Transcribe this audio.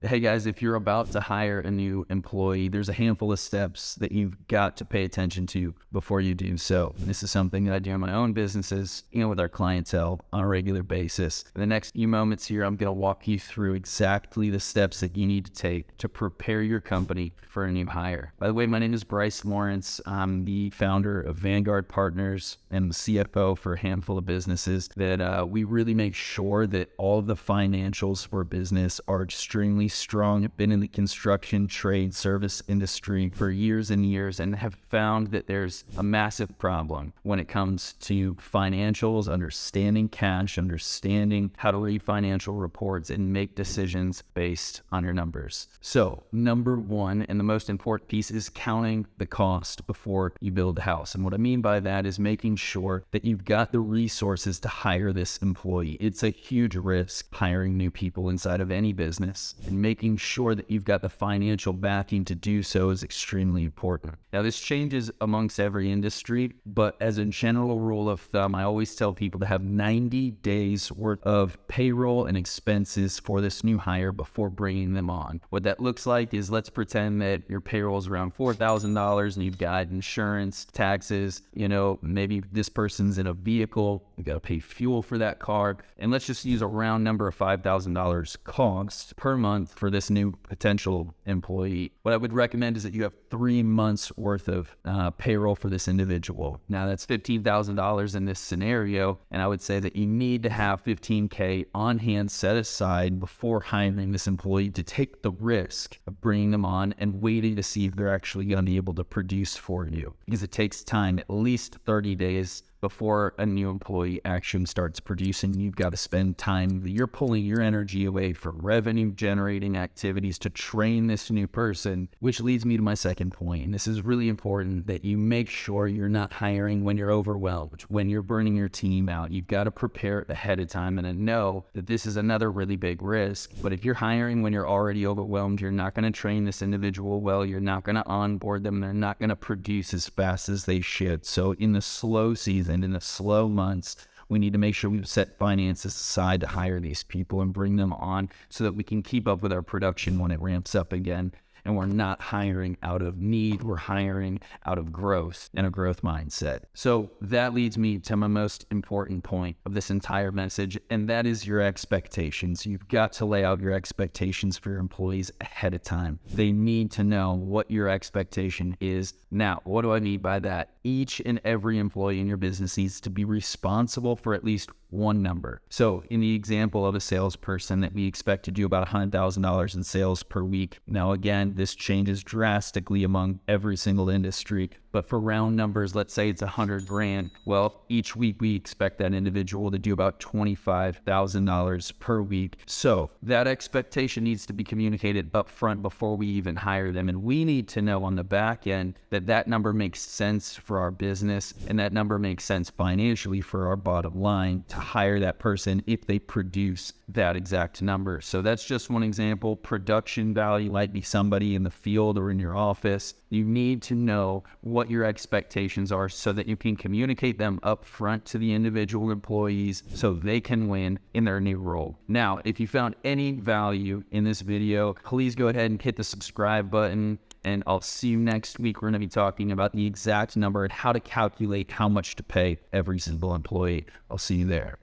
Hey guys, if you're about to hire a new employee, there's a handful of steps that you've got to pay attention to before you do so. This is something that I do in my own businesses, with our clientele on a regular basis. In the next few moments here, I'm going to walk you through exactly the steps that you need to take to prepare your company for a new hire. By the way, my name is Bryce Lawrence. I'm the founder of Vanguard Partners and the CFO for a handful of businesses that we really make sure that all of the financials for business are extremely strong. I've been in the construction, trade, service industry for years and years and have found that there's a massive problem when it comes to financials, understanding cash, understanding how to read financial reports and make decisions based on your numbers. So number one, and the most important piece, is counting the cost before you build a house. And what I mean by that is making sure that you've got the resources to hire this employee. It's a huge risk hiring new people inside of any business, and making sure that you've got the financial backing to do so is extremely important. Now, this changes amongst every industry, but as a general rule of thumb, I always tell people to have 90 days worth of payroll and expenses for this new hire before bringing them on. What that looks like is, let's pretend that your payroll is around $4,000 and you've got insurance, taxes, maybe this person's in a vehicle, you got to pay fuel for that car, and let's just use a round number of $5,000 cost per month for this new potential employee. What I would recommend is that you have 3 months worth of payroll for this individual. Now that's $15,000 in this scenario, and I would say that you need to have $15K on hand set aside before hiring this employee to take the risk of bringing them on and waiting to see if they're actually going to be able to produce for you, because it takes time, at least 30 days before a new employee actually starts producing. You've got to spend time. You're pulling your energy away from revenue generating activities to train this new person, which leads me to my second point. And this is really important, that you make sure you're not hiring when you're overwhelmed, when you're burning your team out. You've got to prepare ahead of time, and I know that this is another really big risk. But if you're hiring when you're already overwhelmed, you're not going to train this individual well. You're not going to onboard them. They're not going to produce as fast as they should. So in the slow season, in the slow months, we need to make sure we set finances aside to hire these people and bring them on so that we can keep up with our production when it ramps up again. And we're not hiring out of need, we're hiring out of growth and a growth mindset. So that leads me to my most important point of this entire message, and that is your expectations. You've got to lay out your expectations for your employees ahead of time. They need to know what your expectation is. Now, what do I mean by that? Each and every employee in your business needs to be responsible for at least one number. So in the example of a salesperson that we expect to do about $100,000 in sales per week. Now, again, this changes drastically among every single industry, but for round numbers, let's say it's 100 grand. Well, each week we expect that individual to do about $25,000 per week. So that expectation needs to be communicated up front before we even hire them. And we need to know on the back end that that number makes sense for our business, and that number makes sense financially for our bottom line to hire that person if they produce that exact number. So that's just one example. Production value might be somebody in the field or in your office. You need to know what your expectations are so that you can communicate them up front to the individual employees so they can win in their new role. Now, if you found any value in this video, please go ahead and hit the subscribe button, and I'll see you next week. We're going to be talking about the exact number and how to calculate how much to pay every single employee. I'll see you there.